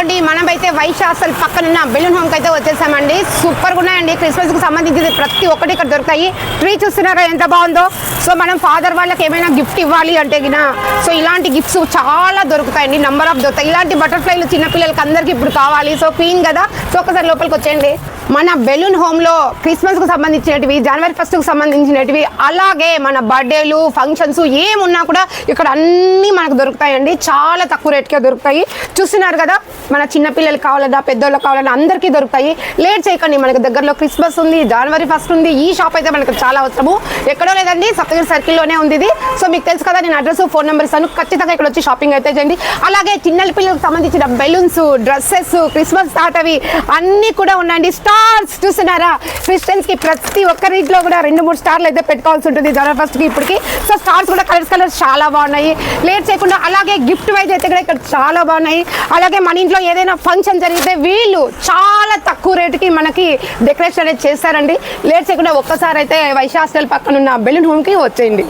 ఇదిగోండి మనమైతే వైష్ హాస్టల్ పక్కన బెలూన్ హోమ్ కి అయితే వచ్చేసామండి. సూపర్ గా ఉన్నాయండి. క్రిస్మస్ కి సంబంధించి ప్రతి ఒక్కటి ఇక్కడ దొరుకుతాయి. ట్రీ చూస్తున్నారా ఎంత బాగుందో. సో మనం ఫాదర్ వాళ్ళకి ఏమైనా గిఫ్ట్ ఇవ్వాలి అంటే సో ఇలాంటి గిఫ్ట్స్ చాలా దొరుకుతాయండి. నంబర్ ఆఫ్ దొరుకుతాయి. ఇలాంటి బటర్ఫ్లైలు చిన్నపిల్లలకి అందరికి ఇప్పుడు కావాలి. సో క్వీన్ కదా. సో ఒకసారి లోపలికి వచ్చేయండి. మన బెలూన్ హోమ్ లో క్రిస్మస్ కు సంబంధించినవి, జనవరి 1st కు సంబంధించినవి, అలాగే మన బర్త్డేలు ఫంక్షన్స్ ఏమున్నా కూడా ఇక్కడ అన్ని మనకు దొరుకుతాయండి. చాలా తక్కువ రేట్కే దొరుకుతాయి. చూస్తున్నారు కదా, మన చిన్నపిల్లలకి కావాలన్నా పెద్దోళ్ళకి కావాలన్నా అందరికీ దొరుకుతాయి. లేట్ చేయకండి, మనకి దగ్గరలో క్రిస్మస్ ఉంది, జనవరి 1st ఉంది. ఈ షాప్ అయితే మనకు చాలా అవసరము. ఎక్కడో లేదండి, సప్తగిరి సర్కిల్లోనే ఉంది ఇది. సో మీకు తెలుసు కదా, నేను అడ్రస్ ఫోన్ నెంబర్ ఇస్తాను. ఖచ్చితంగా ఇక్కడ వచ్చి షాపింగ్ అయితే చేయండి. అలాగే చిన్న పిల్లలకు సంబంధించిన బెలూన్స్, డ్రెస్సెస్, క్రిస్మస్ స్టార్ట్ అవి అన్నీ కూడా ఉన్నాయండి. స్టార్స్ చూస్తున్నారా, క్రిస్టియన్స్ కి ప్రతి ఒక్కరింట్లో కూడా 2-3 స్టార్లు అయితే పెట్టుకోవాల్సి ఉంటుంది జనవరి 1st కి ఇప్పటికి. సో స్టార్స్ కూడా కలర్స్ చాలా బాగున్నాయి. లేట్ చేయకుండా అలాగే గిఫ్ట్ వైజ్ అయితే కూడా ఇక్కడ చాలా బాగున్నాయి. అలాగే మన ఇంట్లో ఏదైనా ఫంక్షన్ జరిగితే వీళ్ళు చాలా తక్కువ రేటుకి మనకి డెకరేషన్ అనేది చేస్తారండి. లేట్ చేయకుండా ఒక్కసారి అయితే వైష్ హాస్టల్ పక్కన ఉన్న బెలూన్ హోమ్ కి వచ్చేయండి.